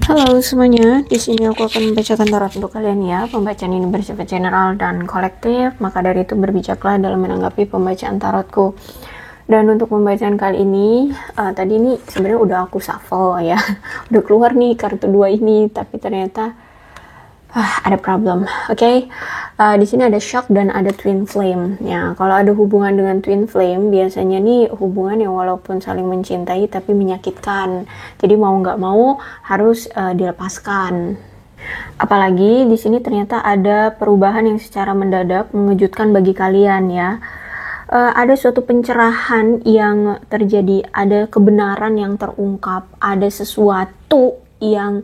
Halo semuanya, di sini aku akan membacakan tarot untuk kalian ya. Pembacaan ini bersifat general dan kolektif, maka dari itu berbijaklah dalam menanggapi pembacaan tarotku. Dan untuk pembacaan kali ini, tadi ini sebenarnya udah aku shuffle ya, udah keluar nih kartu dua ini, tapi ternyata ada problem. Oke. Di sini ada shock dan ada twin flame. Ya, kalau ada hubungan dengan twin flame, biasanya nih hubungan yang walaupun saling mencintai tapi menyakitkan. Jadi mau nggak mau harus dilepaskan. Apalagi di sini ternyata ada perubahan yang secara mendadak mengejutkan bagi kalian ya. Ada suatu pencerahan yang terjadi, ada kebenaran yang terungkap, ada sesuatu yang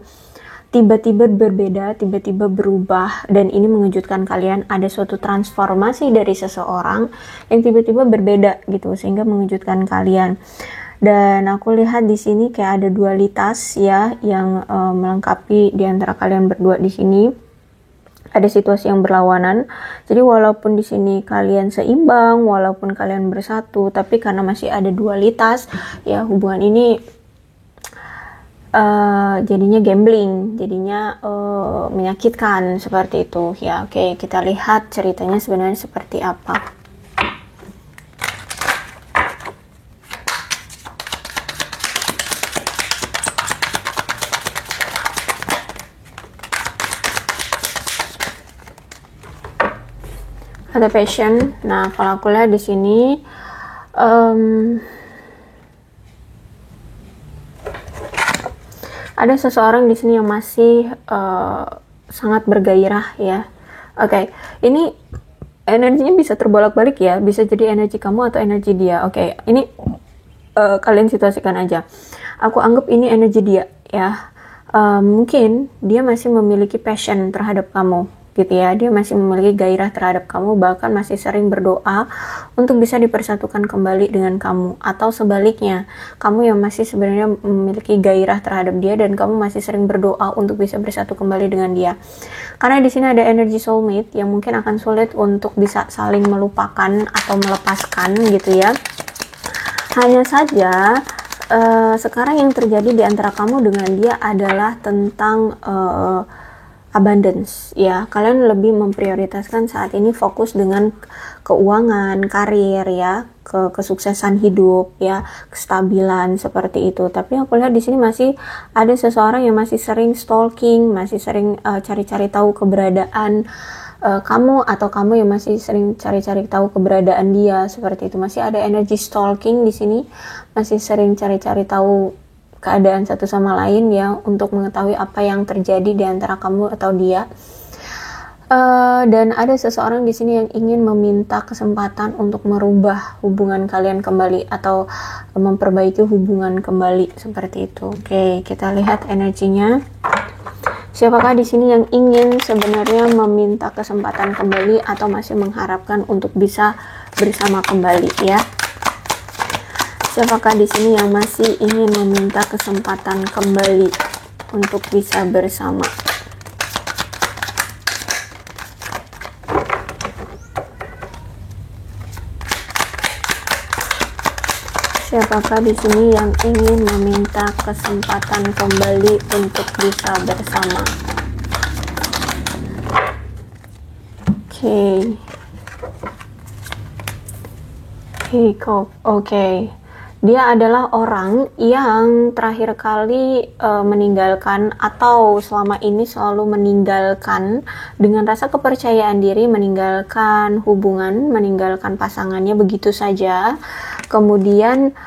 tiba-tiba berbeda, tiba-tiba berubah, dan ini mengejutkan kalian. Ada suatu transformasi dari seseorang yang tiba-tiba berbeda gitu, sehingga mengejutkan kalian. Dan aku lihat di sini kayak ada dualitas ya, yang melengkapi di antara kalian berdua di sini. Ada situasi yang berlawanan. Jadi walaupun di sini kalian seimbang, walaupun kalian bersatu, tapi karena masih ada dualitas, ya hubungan ini jadinya gambling, jadinya menyakitkan seperti itu ya. Oke, kita lihat ceritanya sebenarnya seperti apa. Ada passion. Nah, kalau aku lihat di sini ada seseorang di sini yang masih sangat bergairah ya. Oke, ini energinya bisa terbolak-balik ya, bisa jadi energi kamu atau energi dia. Oke, ini kalian situasikan aja. Aku anggap ini energi dia ya. Mungkin dia masih memiliki passion terhadap kamu gitu ya, dia masih memiliki gairah terhadap kamu, bahkan masih sering berdoa untuk bisa dipersatukan kembali dengan kamu, atau sebaliknya, kamu yang masih sebenarnya memiliki gairah terhadap dia dan kamu masih sering berdoa untuk bisa bersatu kembali dengan dia. Karena di sini ada energi soulmate yang mungkin akan sulit untuk bisa saling melupakan atau melepaskan gitu ya. Hanya saja sekarang yang terjadi di antara kamu dengan dia adalah tentang abundance ya. Kalian lebih memprioritaskan saat ini fokus dengan keuangan, karir ya, kesuksesan hidup ya, kestabilan seperti itu. Tapi aku lihat di sini masih ada seseorang yang masih sering stalking, masih sering cari-cari tahu keberadaan kamu, atau kamu yang masih sering cari-cari tahu keberadaan dia seperti itu. Masih ada energi stalking di sini, masih sering cari-cari tahu keadaan satu sama lain ya, untuk mengetahui apa yang terjadi di antara kamu atau dia. Dan ada seseorang di sini yang ingin meminta kesempatan untuk merubah hubungan kalian kembali atau memperbaiki hubungan kembali seperti itu. Oke, kita lihat energinya. Siapakah di sini yang ingin sebenarnya meminta kesempatan kembali atau masih mengharapkan untuk bisa bersama kembali ya? Siapakah di sini yang masih ingin meminta kesempatan kembali untuk bisa bersama? Siapakah di sini yang ingin meminta kesempatan kembali untuk bisa bersama? Oke. Dia adalah orang yang terakhir kali meninggalkan, atau selama ini selalu meninggalkan dengan rasa kepercayaan diri, meninggalkan hubungan, meninggalkan pasangannya begitu saja. Kemudian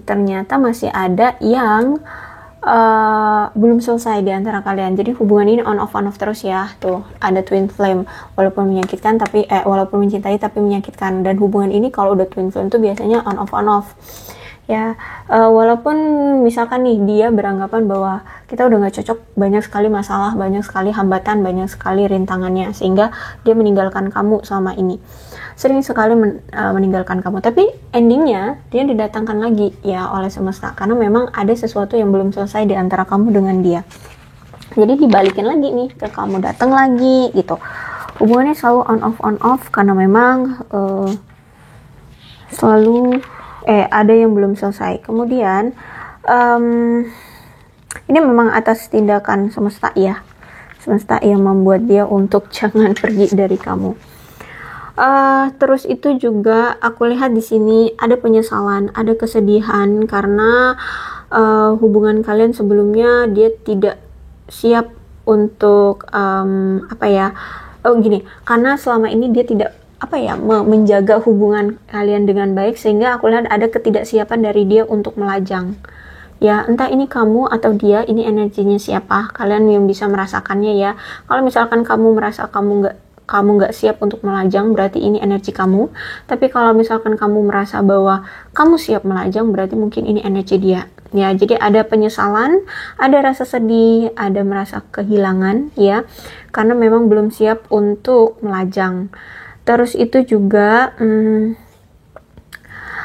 ternyata masih ada yang belum selesai di antara kalian. Jadi hubungan ini on off terus ya. Tuh, ada twin flame. Walaupun menyakitkan tapi walaupun mencintai tapi menyakitkan. Dan hubungan ini kalau udah twin flame tuh biasanya on off ya. Walaupun misalkan nih dia beranggapan bahwa kita udah gak cocok, banyak sekali masalah, banyak sekali hambatan, banyak sekali rintangannya, sehingga dia meninggalkan kamu selama ini, sering sekali meninggalkan kamu. Tapi endingnya dia didatangkan lagi ya oleh semesta, karena memang ada sesuatu yang belum selesai di antara kamu dengan dia. Jadi dibalikin lagi nih ke kamu, datang lagi gitu. Hubungannya selalu on off karena memang selalu ada yang belum selesai. Kemudian Ini memang atas tindakan semesta ya. Semesta yang membuat dia untuk jangan pergi dari kamu. Terus itu juga aku lihat di sini ada penyesalan, ada kesedihan karena hubungan kalian sebelumnya dia tidak siap untuk karena selama ini dia tidak menjaga hubungan kalian dengan baik, sehingga aku lihat ada ketidaksiapan dari dia untuk melajang. Ya, entah ini kamu atau dia, ini energinya siapa, kalian yang bisa merasakannya ya. Kalau misalkan kamu merasa kamu nggak siap untuk melajang, berarti ini energi kamu. Tapi kalau misalkan kamu merasa bahwa kamu siap melajang, berarti mungkin ini energi dia. Ya, jadi ada penyesalan, ada rasa sedih, ada merasa kehilangan ya, karena memang belum siap untuk melajang. Terus itu juga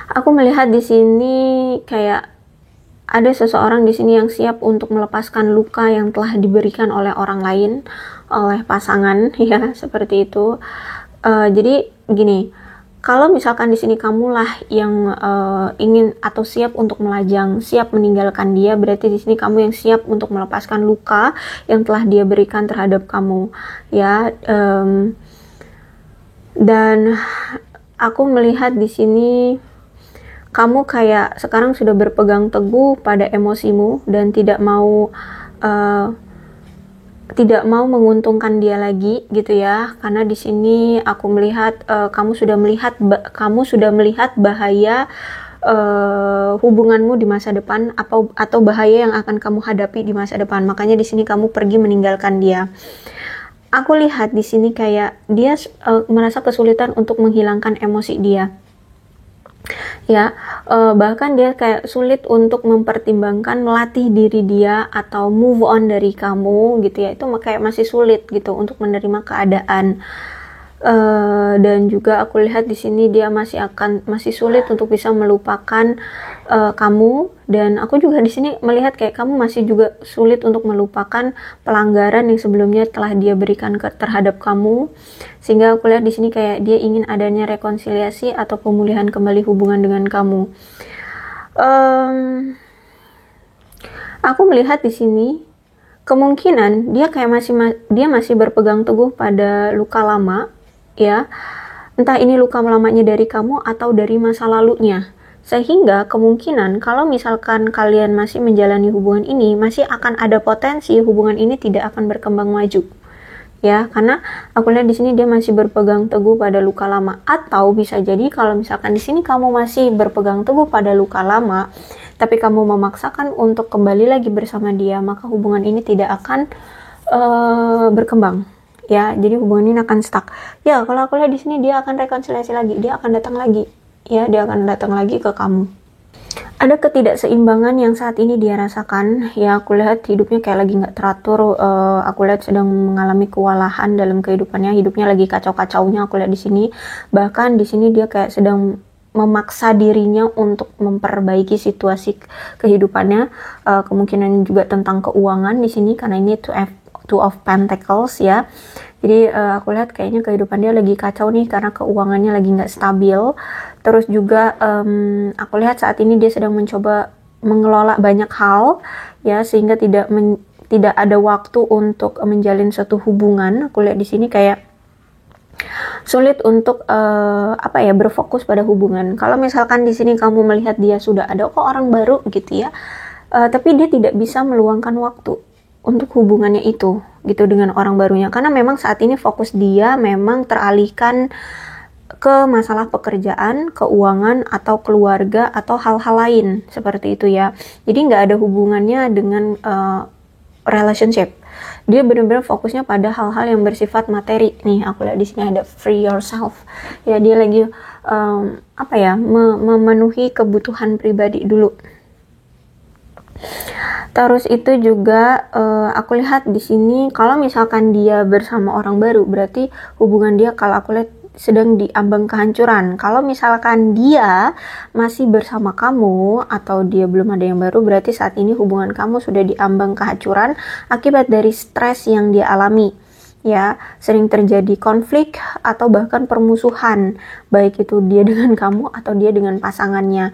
aku melihat di sini kayak ada seseorang di sini yang siap untuk melepaskan luka yang telah diberikan oleh orang lain, oleh pasangan, ya seperti itu. Jadi gini, kalau misalkan di sini kamulah yang ingin atau siap untuk melajang, siap meninggalkan dia, berarti di sini kamu yang siap untuk melepaskan luka yang telah dia berikan terhadap kamu, ya. Dan aku melihat di sini kamu kayak sekarang sudah berpegang teguh pada emosimu dan tidak mau menguntungkan dia lagi gitu ya, karena di sini aku melihat kamu sudah melihat bahaya hubunganmu di masa depan atau bahaya yang akan kamu hadapi di masa depan, makanya di sini kamu pergi meninggalkan dia. Aku lihat di sini kayak dia merasa kesulitan untuk menghilangkan emosi dia. Ya, bahkan dia kayak sulit untuk mempertimbangkan melatih diri dia atau move on dari kamu gitu ya, itu kayak masih sulit gitu untuk menerima keadaan. Dan juga aku lihat di sini dia masih sulit untuk bisa melupakan kamu, dan aku juga di sini melihat kayak kamu masih juga sulit untuk melupakan pelanggaran yang sebelumnya telah dia berikan terhadap kamu, sehingga aku lihat di sini kayak dia ingin adanya rekonsiliasi atau pemulihan kembali hubungan dengan kamu. Aku melihat di sini kemungkinan dia kayak masih berpegang teguh pada luka lama, ya, entah ini luka lamanya dari kamu atau dari masa lalunya, sehingga kemungkinan kalau misalkan kalian masih menjalani hubungan ini, masih akan ada potensi hubungan ini tidak akan berkembang maju, ya, karena aku lihat di sini dia masih berpegang teguh pada luka lama. Atau bisa jadi kalau misalkan di sini kamu masih berpegang teguh pada luka lama, tapi kamu memaksakan untuk kembali lagi bersama dia, maka hubungan ini tidak akan berkembang. Ya, jadi hubungan ini akan stuck. Ya, kalau aku lihat di sini dia akan rekonsiliasi lagi, dia akan datang lagi. Ya, dia akan datang lagi ke kamu. Ada ketidakseimbangan yang saat ini dia rasakan. Ya, aku lihat hidupnya kayak lagi nggak teratur. Aku lihat sedang mengalami kewalahan dalam kehidupannya. Hidupnya lagi kacau-kacaunya. Aku lihat di sini. Bahkan di sini dia kayak sedang memaksa dirinya untuk memperbaiki situasi kehidupannya. Kemungkinan juga tentang keuangan di sini karena ini Two of Pentacles ya. Jadi aku lihat kayaknya kehidupan dia lagi kacau nih karena keuangannya lagi nggak stabil. Terus juga aku lihat saat ini dia sedang mencoba mengelola banyak hal ya, sehingga tidak ada waktu untuk menjalin suatu hubungan. Aku lihat di sini kayak sulit untuk berfokus pada hubungan. Kalau misalkan di sini kamu melihat dia sudah ada kok orang baru gitu ya, tapi dia tidak bisa meluangkan waktu untuk hubungannya itu gitu dengan orang barunya, karena memang saat ini fokus dia memang teralihkan ke masalah pekerjaan, keuangan, atau keluarga, atau hal-hal lain seperti itu ya. Jadi nggak ada hubungannya dengan relationship. Dia benar-benar fokusnya pada hal-hal yang bersifat materi. Nih aku lihat di sini ada free yourself. Ya, dia lagi memenuhi kebutuhan pribadi dulu. Terus itu juga aku lihat di sini kalau misalkan dia bersama orang baru, berarti hubungan dia kalau aku lihat sedang di ambang kehancuran. Kalau misalkan dia masih bersama kamu atau dia belum ada yang baru, berarti saat ini hubungan kamu sudah di ambang kehancuran akibat dari stres yang dia alami. Ya, sering terjadi konflik atau bahkan permusuhan, baik itu dia dengan kamu atau dia dengan pasangannya.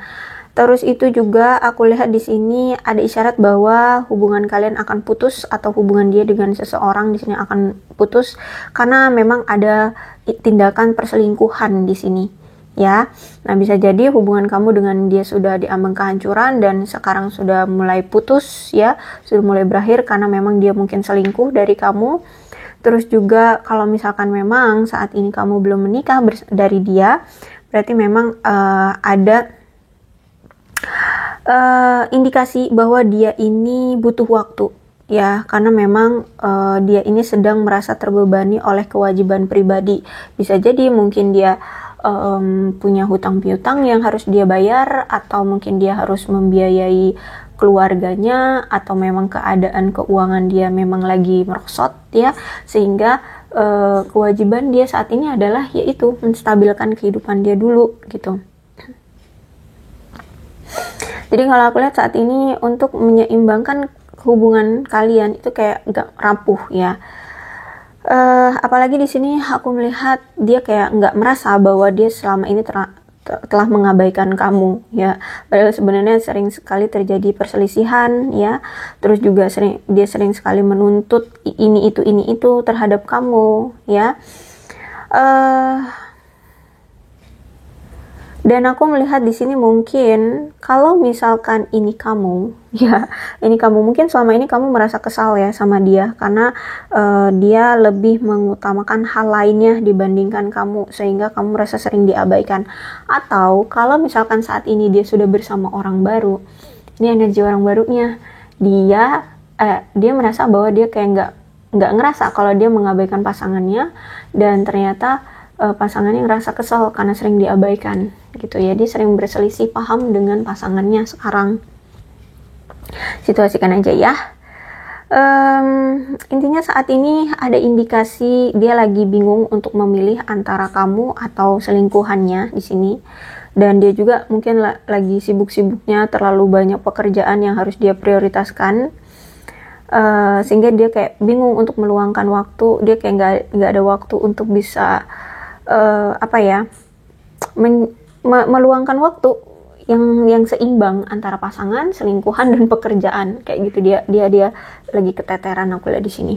Terus itu juga aku lihat di sini ada isyarat bahwa hubungan kalian akan putus atau hubungan dia dengan seseorang di sini akan putus karena memang ada tindakan perselingkuhan di sini. Ya, nah bisa jadi hubungan kamu dengan dia sudah diambang kehancuran dan sekarang sudah mulai putus ya, sudah mulai berakhir karena memang dia mungkin selingkuh dari kamu. Terus juga kalau misalkan memang saat ini kamu belum menikah dari dia, berarti memang ada indikasi bahwa dia ini butuh waktu ya, karena memang dia ini sedang merasa terbebani oleh kewajiban pribadi. Bisa jadi mungkin dia punya hutang piutang yang harus dia bayar, atau mungkin dia harus membiayai keluarganya, atau memang keadaan keuangan dia memang lagi merosot ya, sehingga kewajiban dia saat ini adalah yaitu menstabilkan kehidupan dia dulu gitu. Jadi kalau aku lihat saat ini untuk menyeimbangkan hubungan kalian itu kayak gak rapuh ya. Apalagi di sini aku melihat dia kayak nggak merasa bahwa dia selama ini telah mengabaikan kamu ya. Padahal sebenarnya sering sekali terjadi perselisihan ya. Terus juga dia sering sekali menuntut ini itu terhadap kamu ya. Dan aku melihat di sini mungkin kalau misalkan ini kamu ya, ini kamu mungkin selama ini kamu merasa kesal ya sama dia karena dia lebih mengutamakan hal lainnya dibandingkan kamu, sehingga kamu merasa sering diabaikan. Atau kalau misalkan saat ini dia sudah bersama orang baru, ini energi orang barunya, dia merasa bahwa dia kayak nggak ngerasa kalau dia mengabaikan pasangannya, dan ternyata pasangannya ngerasa kesal karena sering diabaikan gitu ya. Dia sering berselisih paham dengan pasangannya sekarang. Situasikan aja ya. Intinya saat ini ada indikasi dia lagi bingung untuk memilih antara kamu atau selingkuhannya di sini. Dan dia juga mungkin lagi sibuk-sibuknya, terlalu banyak pekerjaan yang harus dia prioritaskan. Sehingga dia kayak bingung untuk meluangkan waktu. Dia kayak nggak ada waktu untuk bisa meluangkan waktu yang seimbang antara pasangan, selingkuhan, dan pekerjaan kayak gitu. Dia lagi keteteran aku lihat di sini.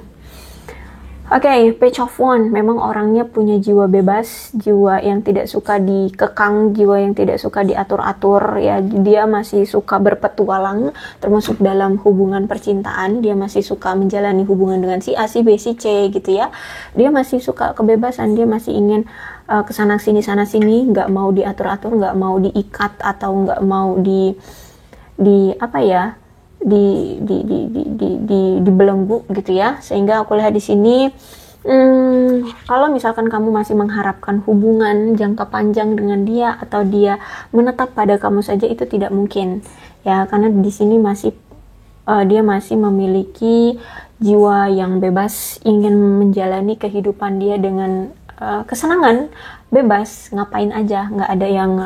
Oke, Page of Wands memang orangnya punya jiwa bebas, jiwa yang tidak suka dikekang, jiwa yang tidak suka diatur-atur ya. Dia masih suka berpetualang, termasuk dalam hubungan percintaan. Dia masih suka menjalani hubungan dengan si A, si B, si C gitu ya. Dia masih suka kebebasan, dia masih ingin kesana sini sana sini, nggak mau diatur-atur, nggak mau diikat, atau nggak mau dibelenggu gitu ya. Sehingga aku lihat di sini kalau misalkan kamu masih mengharapkan hubungan jangka panjang dengan dia, atau dia menetap pada kamu saja, itu tidak mungkin ya, karena di sini dia masih memiliki jiwa yang bebas, ingin menjalani kehidupan dia dengan kesenangan, bebas, ngapain aja, nggak ada yang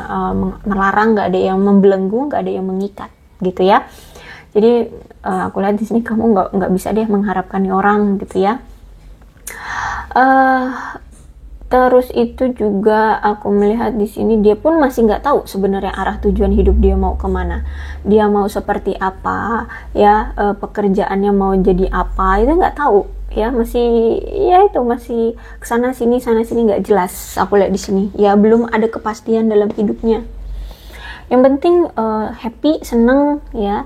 melarang, nggak ada yang membelenggu, nggak ada yang mengikat gitu ya. Jadi aku lihat di sini kamu nggak bisa deh mengharapkan orang gitu ya. Terus itu juga aku melihat di sini dia pun masih nggak tahu sebenarnya arah tujuan hidup dia mau kemana, dia mau seperti apa ya, pekerjaannya mau jadi apa, itu nggak tahu ya, masih kesana sini nggak jelas. Aku lihat di sini ya, belum ada kepastian dalam hidupnya. Yang penting happy, seneng ya,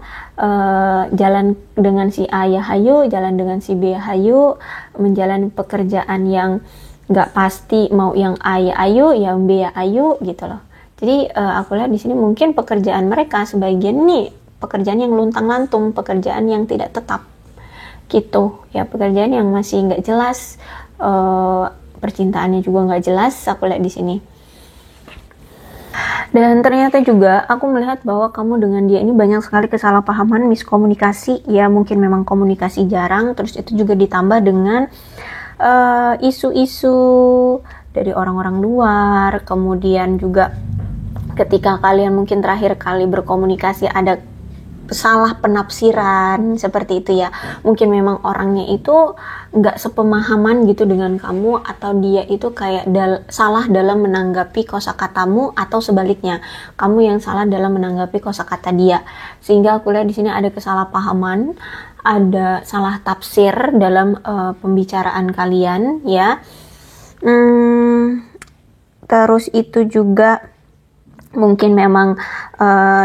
jalan dengan si A ya hayu, jalan dengan si B ya hayu, menjalani pekerjaan yang nggak pasti, mau yang A ya ayu, yang B ya ayu gitu loh. Jadi aku lihat di sini mungkin pekerjaan mereka sebagian nih pekerjaan yang luntang-lantung, pekerjaan yang tidak tetap gitu ya, pekerjaan yang masih nggak jelas, percintaannya juga nggak jelas. Aku lihat di sini. Dan ternyata juga aku melihat bahwa kamu dengan dia ini banyak sekali kesalahpahaman, miskomunikasi ya, mungkin memang komunikasi jarang. Terus itu juga ditambah dengan isu-isu dari orang-orang luar. Kemudian juga ketika kalian mungkin terakhir kali berkomunikasi ada salah penafsiran seperti itu ya. Mungkin memang orangnya itu nggak sepemahaman gitu dengan kamu, atau dia itu kayak salah dalam menanggapi kosakatamu, atau sebaliknya kamu yang salah dalam menanggapi kosakata dia. Sehingga aku lihat di sini ada kesalahpahaman, ada salah tafsir dalam pembicaraan kalian ya. Terus itu juga mungkin memang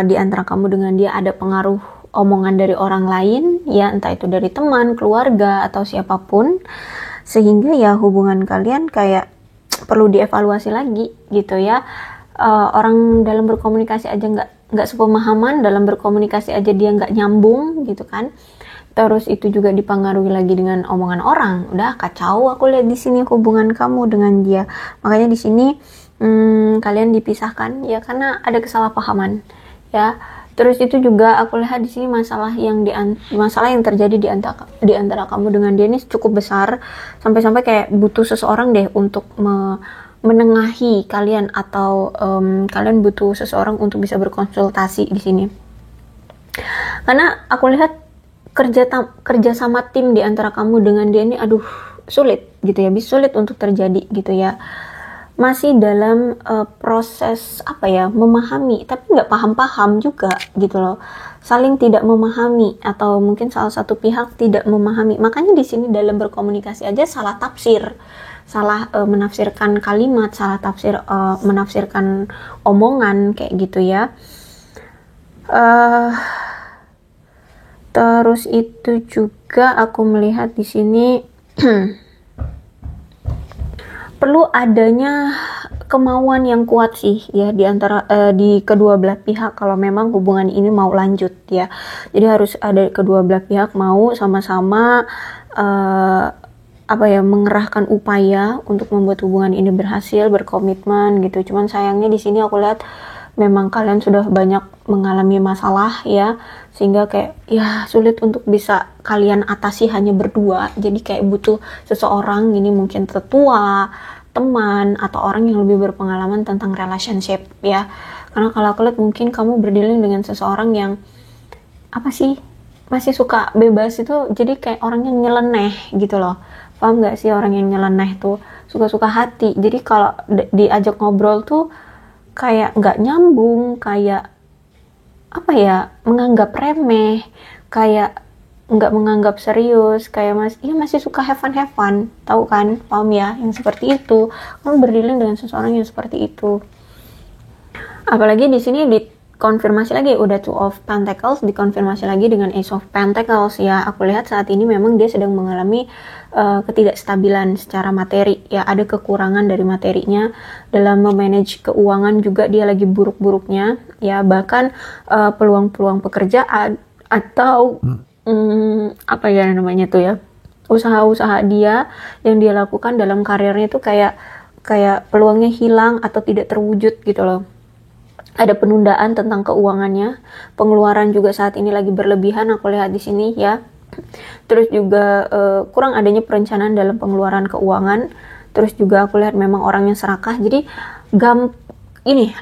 di antara kamu dengan dia ada pengaruh omongan dari orang lain ya, entah itu dari teman, keluarga, atau siapapun, sehingga ya hubungan kalian kayak perlu dievaluasi lagi gitu ya. Orang dalam berkomunikasi aja nggak sepemahaman, dalam berkomunikasi aja dia nggak nyambung gitu kan. Terus itu juga dipengaruhi lagi dengan omongan orang, udah kacau aku lihat di sini hubungan kamu dengan dia. Makanya di sini kalian dipisahkan ya karena ada kesalahpahaman ya. Terus itu juga aku lihat di sini masalah yang terjadi di antara kamu dengan dia ini cukup besar, sampai-sampai kayak butuh seseorang deh untuk menengahi kalian, atau kalian butuh seseorang untuk bisa berkonsultasi di sini. Karena aku lihat kerja sama tim di antara kamu dengan dia ini sulit gitu ya, bisa sulit untuk terjadi gitu ya. Masih dalam proses memahami, tapi nggak paham-paham juga gitu loh, saling tidak memahami, atau mungkin salah satu pihak tidak memahami. Makanya di sini dalam berkomunikasi aja salah tafsir, salah menafsirkan kalimat, salah tafsir menafsirkan omongan kayak gitu ya. Terus itu juga aku melihat di sini perlu adanya kemauan yang kuat sih ya di antara di kedua belah pihak kalau memang hubungan ini mau lanjut ya. Jadi harus ada kedua belah pihak mau sama-sama mengerahkan upaya untuk membuat hubungan ini berhasil, berkomitmen gitu. Cuman sayangnya di sini aku lihat memang kalian sudah banyak mengalami masalah ya, sehingga kayak ya sulit untuk bisa kalian atasi hanya berdua. Jadi kayak butuh seseorang, ini mungkin tetua, teman, atau orang yang lebih berpengalaman tentang relationship ya. Karena kalau aku lihat mungkin kamu berdealing dengan seseorang yang masih suka bebas itu, jadi kayak orang yang nyeleneh gitu loh. Paham gak sih, orang yang nyeleneh tuh suka-suka hati. Jadi kalau diajak ngobrol tuh kayak nggak nyambung, kayak menganggap remeh, kayak nggak menganggap serius, kayak masih suka have fun, tahu kan, paham ya, yang seperti itu. Kamu berdealing dengan seseorang yang seperti itu. Apalagi di sini dikonfirmasi lagi, udah Two of Pentacles dikonfirmasi lagi dengan Ace of Pentacles ya. Aku lihat saat ini memang dia sedang mengalami ketidakstabilan secara materi ya, ada kekurangan dari materinya. Dalam memanage keuangan juga dia lagi buruk-buruknya ya, bahkan peluang-peluang pekerjaan atau usaha-usaha dia yang dia lakukan dalam karirnya itu kayak peluangnya hilang atau tidak terwujud gitu loh. Ada penundaan tentang keuangannya, pengeluaran juga saat ini lagi berlebihan aku lihat di sini ya. Terus juga kurang adanya perencanaan dalam pengeluaran keuangan. Terus juga aku lihat memang orangnya serakah, jadi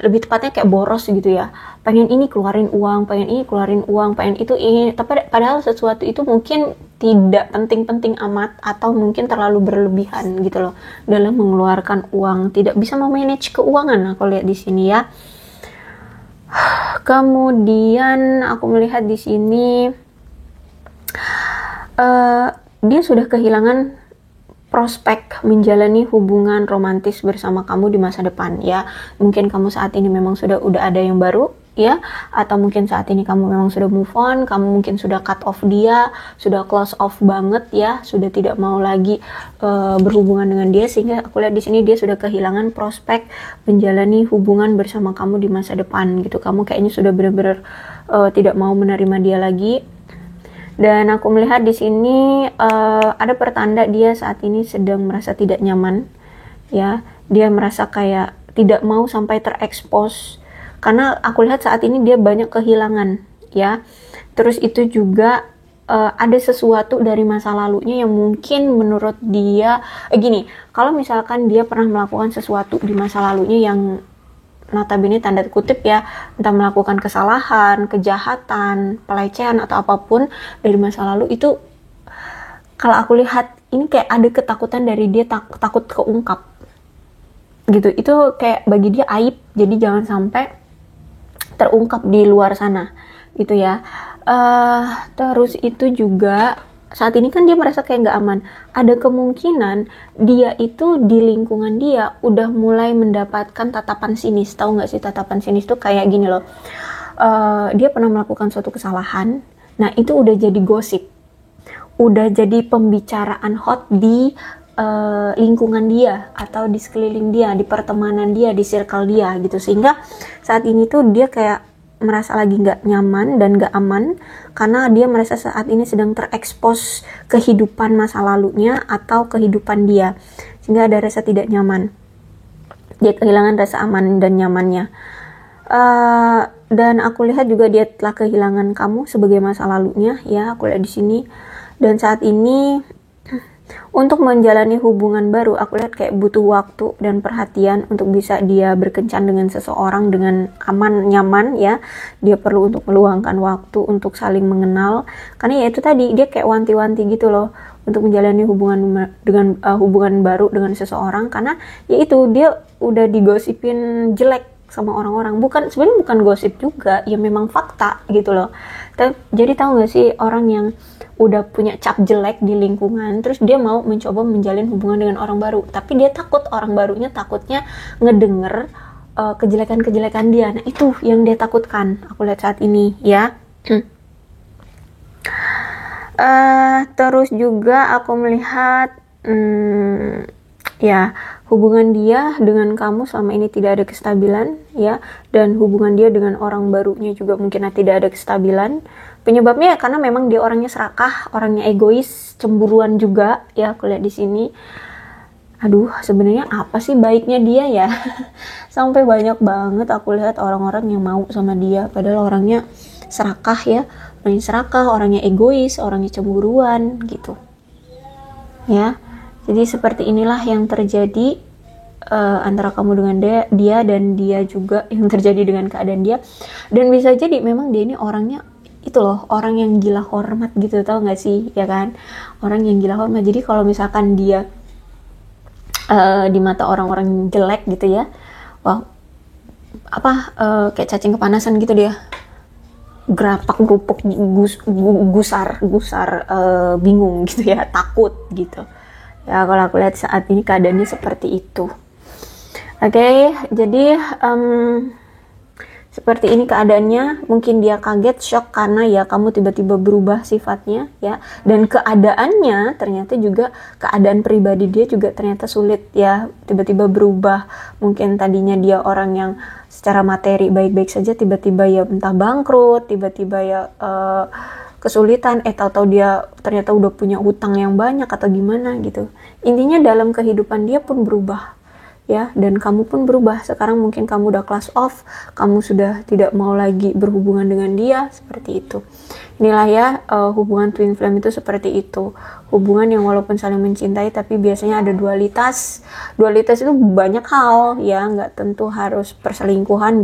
lebih tepatnya kayak boros gitu ya, pengen ini keluarin uang, pengen itu ini, tapi padahal sesuatu itu mungkin tidak penting-penting amat, atau mungkin terlalu berlebihan gitu loh dalam mengeluarkan uang, tidak bisa memanage keuangan aku lihat di sini ya. Kemudian aku melihat di sini dia sudah kehilangan prospek menjalani hubungan romantis bersama kamu di masa depan ya. Mungkin kamu saat ini memang udah ada yang baru ya, atau mungkin saat ini kamu memang sudah move on, kamu mungkin sudah cut off dia, sudah close off banget ya, sudah tidak mau lagi berhubungan dengan dia, sehingga aku lihat di sini dia sudah kehilangan prospek menjalani hubungan bersama kamu di masa depan gitu. Kamu kayaknya sudah benar-benar tidak mau menerima dia lagi. Dan aku melihat di sini ada pertanda dia saat ini sedang merasa tidak nyaman ya. Dia merasa kayak tidak mau sampai terekspos, karena aku lihat saat ini dia banyak kehilangan ya. Terus itu juga ada sesuatu dari masa lalunya yang mungkin menurut dia gini, kalau misalkan dia pernah melakukan sesuatu di masa lalunya yang notabene tanda kutip ya, entah melakukan kesalahan, kejahatan, pelecehan atau apapun dari masa lalu, itu kalau aku lihat ini kayak ada ketakutan dari dia, takut keungkap gitu. Itu kayak bagi dia aib, jadi jangan sampai terungkap di luar sana gitu ya. Terus itu juga saat ini kan dia merasa kayak gak aman. Ada kemungkinan dia itu di lingkungan dia udah mulai mendapatkan tatapan sinis. Tahu gak sih tatapan sinis tuh kayak gini loh. Dia pernah melakukan suatu kesalahan, nah itu udah jadi gosip, udah jadi pembicaraan hot di lingkungan dia atau di sekeliling dia, di pertemanan dia, di circle dia gitu. Sehingga saat ini tuh dia kayak merasa lagi gak nyaman dan gak aman karena dia merasa saat ini sedang terekspos kehidupan masa lalunya atau kehidupan dia, sehingga ada rasa tidak nyaman. Dia kehilangan rasa aman dan nyamannya. Dan aku lihat juga dia telah kehilangan kamu sebagai masa lalunya ya, aku lihat di sini. Dan saat ini untuk menjalani hubungan baru, aku lihat kayak butuh waktu dan perhatian untuk bisa dia berkencan dengan seseorang dengan aman, nyaman ya. Dia perlu untuk meluangkan waktu untuk saling mengenal, karena ya itu tadi, dia kayak wanti-wanti gitu loh untuk menjalani hubungan baru dengan seseorang, karena ya itu dia udah digosipin jelek sama orang-orang. Sebenarnya bukan gosip juga, ya memang fakta gitu loh. Jadi tahu gak sih, orang yang udah punya cap jelek di lingkungan, terus dia mau mencoba menjalin hubungan dengan orang baru, tapi dia takut orang barunya takutnya ngedenger kejelekan-kejelekan dia. Nah itu yang dia takutkan, aku lihat saat ini ya. Terus juga aku melihat ya, hubungan dia dengan kamu selama ini tidak ada kestabilan ya, dan hubungan dia dengan orang barunya juga mungkin tidak ada kestabilan. Penyebabnya ya karena memang dia orangnya serakah, orangnya egois, cemburuan juga ya, aku lihat di sini. Aduh, sebenarnya apa sih baiknya dia ya? Sampai banyak banget aku lihat orang-orang yang mau sama dia, padahal orangnya serakah ya, orangnya egois, orangnya cemburuan gitu. Ya. Jadi seperti inilah yang terjadi antara kamu dengan dia dan dia juga yang terjadi dengan keadaan dia. Dan bisa jadi memang dia ini orangnya itu loh, orang yang gila hormat gitu, tau gak sih ya kan, orang yang gila hormat. Jadi kalau misalkan dia di mata orang-orang jelek gitu ya, wah kayak cacing kepanasan gitu, dia gerapak gerupuk gusar bingung gitu ya, takut gitu ya. Kalau aku lihat saat ini keadaannya seperti itu. Oke, jadi seperti ini keadaannya. Mungkin dia kaget, shock karena ya kamu tiba-tiba berubah sifatnya ya, dan keadaannya ternyata juga keadaan pribadi dia juga ternyata sulit ya, tiba-tiba berubah. Mungkin tadinya dia orang yang secara materi baik-baik saja, tiba-tiba ya entah bangkrut, tiba-tiba ya kesulitan, tahu-tahu dia ternyata udah punya hutang yang banyak atau gimana gitu. Intinya dalam kehidupan dia pun berubah ya, dan kamu pun berubah. Sekarang mungkin kamu udah close off, kamu sudah tidak mau lagi berhubungan dengan dia, seperti itu. Inilah ya, hubungan twin flame itu seperti itu. Hubungan yang walaupun saling mencintai, tapi biasanya ada dualitas. Dualitas itu banyak hal ya, nggak tentu harus perselingkuhan,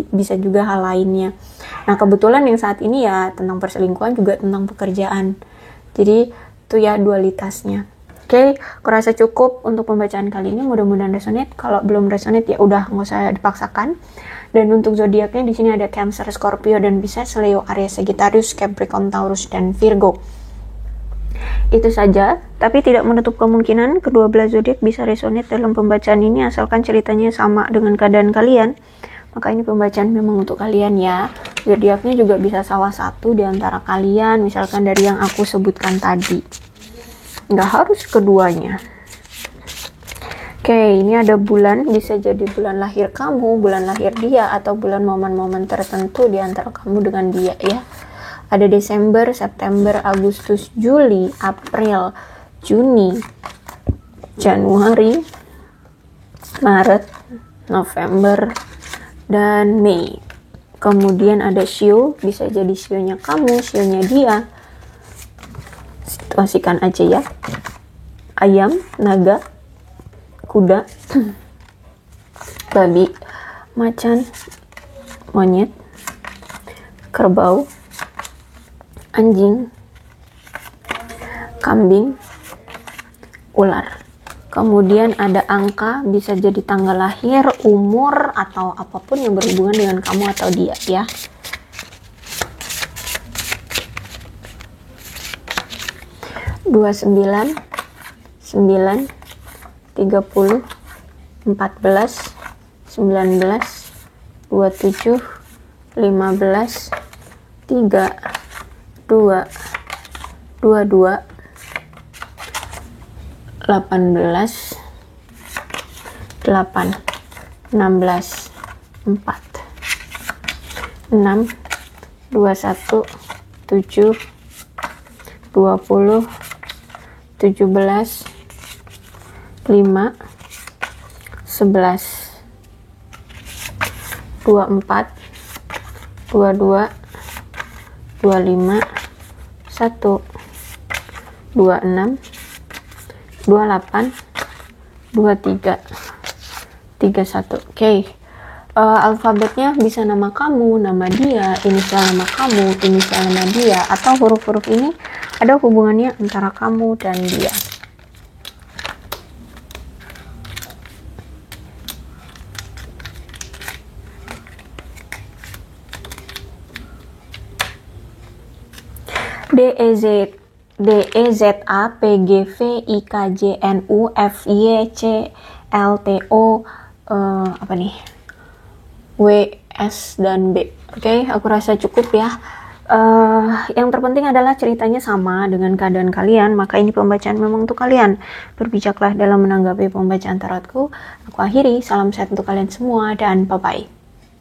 bisa juga hal lainnya. Nah kebetulan yang saat ini ya tentang perselingkuhan juga tentang pekerjaan. Jadi itu ya dualitasnya. Oke, aku rasa cukup untuk pembacaan kali ini. Mudah-mudahan resonate. Kalau belum resonate ya udah, nggak usah dipaksakan. Dan untuk zodiaknya di sini ada Cancer, Scorpio, dan Pisces, Leo, Aries, Sagittarius, Capricorn, Taurus, dan Virgo. Itu saja, tapi tidak menutup kemungkinan kedua belah zodiak bisa resonate dalam pembacaan ini asalkan ceritanya sama dengan keadaan kalian. Maka ini pembacaan memang untuk kalian ya. Zodiaknya juga bisa salah satu di antara kalian, misalkan dari yang aku sebutkan tadi. Nggak harus keduanya. Oke, ini ada bulan, bisa jadi bulan lahir kamu, bulan lahir dia, atau bulan momen-momen tertentu di antara kamu dengan dia ya. Ada Desember, September, Agustus, Juli, April, Juni, Januari, Maret, November, dan Mei. Kemudian ada Shio, bisa jadi Shio-nya kamu, Shio-nya dia. Situasikan aja ya. Ayam, naga, kuda, babi, macan, monyet, kerbau, anjing, kambing, ular. Kemudian ada angka, bisa jadi tanggal lahir, umur, atau apapun yang berhubungan dengan kamu atau dia ya. Dua 9, 9, 30, 14, 19, 27, 15, 3, 2, 22, 18, 8, 16, 4, 6, 21, 7, 20, 17, 5, 11, 24, 22, 25, 1, 26, 28, 23, 31. Oke. Alfabetnya bisa nama kamu, nama dia, inisial nama kamu, inisial nama dia, atau huruf-huruf ini ada hubungannya antara kamu dan dia. D-E-Z-A, P-G-V, I-K-J-N-U, F-Y-C-L-T-O, apa nih? W, S, dan B. Oke, aku rasa cukup ya. Yang terpenting adalah ceritanya sama dengan keadaan kalian, maka ini pembacaan memang untuk kalian. Berbijaklah dalam menanggapi pembacaan tarotku. Aku akhiri, salam sehat untuk kalian semua, dan bye-bye.